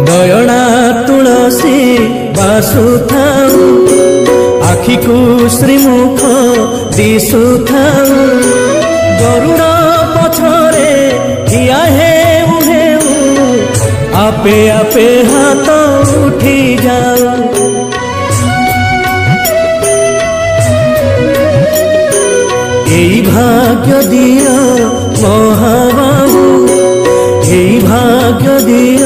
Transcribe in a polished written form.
दयणा तुलसी बासुथाऊ आखि को श्रीमुख दिशुथाऊ गरुड़ पछरे ठिया हेउ हेउ आपे आपे हाथ उठी जाऊ एई भाग्य दिया महाबाहु एई भाग्य दिया